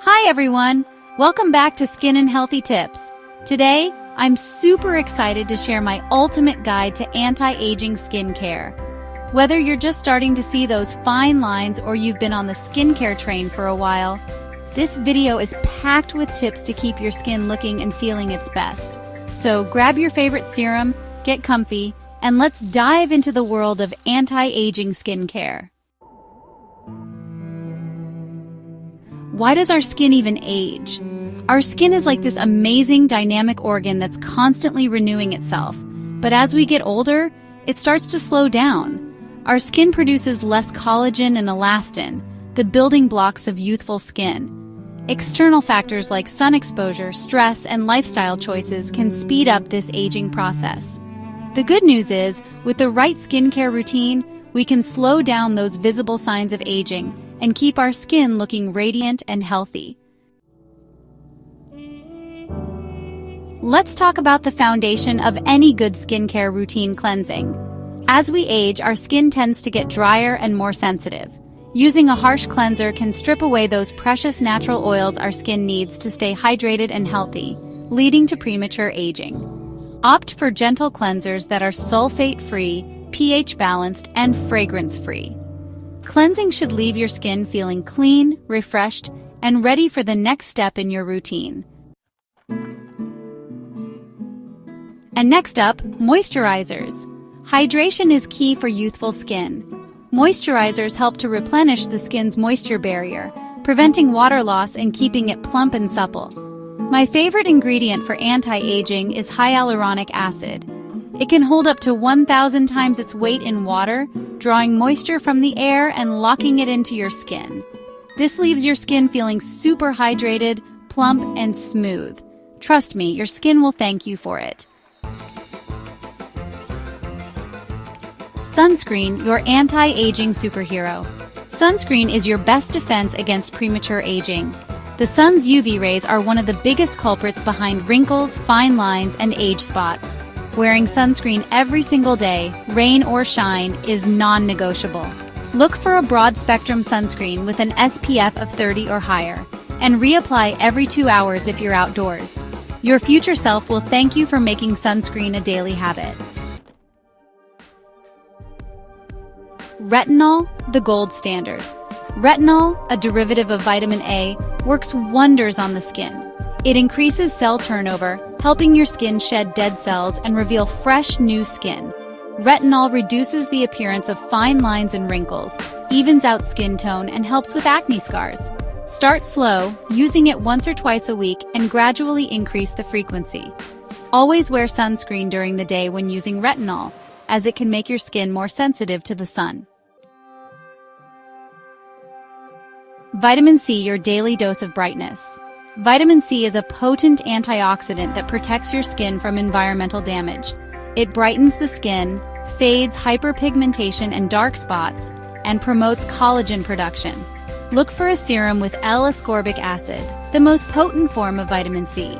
Hi everyone! Welcome back to Skin and Healthy Tips. Today, I'm super excited to share my ultimate guide to anti-aging skincare. Whether you're just starting to see those fine lines or you've been on the skincare train for a while, this video is packed with tips to keep your skin looking and feeling its best. So grab your favorite serum, get comfy, and let's dive into the world of anti-aging skincare. Why does our skin even age? Our skin is like this amazing dynamic organ that's constantly renewing itself. But as we get older, it starts to slow down. Our skin produces less collagen and elastin, the building blocks of youthful skin. External factors like sun exposure, stress, and lifestyle choices can speed up this aging process. The good news is, with the right skincare routine, we can slow down those visible signs of aging and keep our skin looking radiant and healthy. Let's talk about the foundation of any good skincare routine: cleansing. As we age, our skin tends to get drier and more sensitive. Using a harsh cleanser can strip away those precious natural oils our skin needs to stay hydrated and healthy, leading to premature aging. Opt for gentle cleansers that are sulfate-free, pH-balanced, and fragrance-free. Cleansing should leave your skin feeling clean, refreshed, and ready for the next step in your routine. And next up, moisturizers. Hydration is key for youthful skin. Moisturizers help to replenish the skin's moisture barrier, preventing water loss and keeping it plump and supple. My favorite ingredient for anti-aging is hyaluronic acid. It can hold up to 1,000 times its weight in water, drawing moisture from the air and locking it into your skin. This leaves your skin feeling super hydrated, plump, and smooth. Trust me, your skin will thank you for it. Sunscreen, your anti-aging superhero. Sunscreen is your best defense against premature aging. The sun's UV rays are one of the biggest culprits behind wrinkles, fine lines, and age spots. Wearing sunscreen every single day, rain or shine, is non-negotiable. Look for a broad-spectrum sunscreen with an SPF of 30 or higher, and reapply every 2 hours if you're outdoors. Your future self will thank you for making sunscreen a daily habit. Retinol, the gold standard. Retinol, a derivative of vitamin A, works wonders on the skin. It increases cell turnover, helping your skin shed dead cells and reveal fresh, new skin. Retinol reduces the appearance of fine lines and wrinkles, evens out skin tone, and helps with acne scars. Start slow, using it once or twice a week, and gradually increase the frequency. Always wear sunscreen during the day when using retinol, as it can make your skin more sensitive to the sun. Vitamin C, your daily dose of brightness. Vitamin C is a potent antioxidant that protects your skin from environmental damage. It brightens the skin, fades hyperpigmentation and dark spots, and promotes collagen production. Look for a serum with L-ascorbic acid, the most potent form of vitamin C.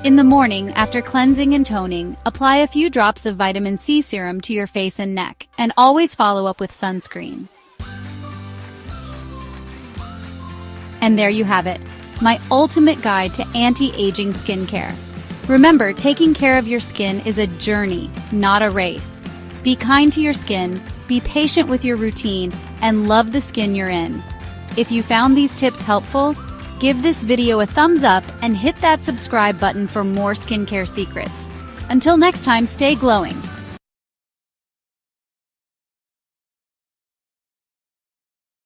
In the morning, after cleansing and toning, apply a few drops of vitamin C serum to your face and neck, and always follow up with sunscreen. And there you have it, my ultimate guide to anti-aging skincare. Remember, taking care of your skin is a journey, not a race. Be kind to your skin, be patient with your routine, and love the skin you're in. If you found these tips helpful, give this video a thumbs up and hit that subscribe button for more skincare secrets. Until next time, stay glowing.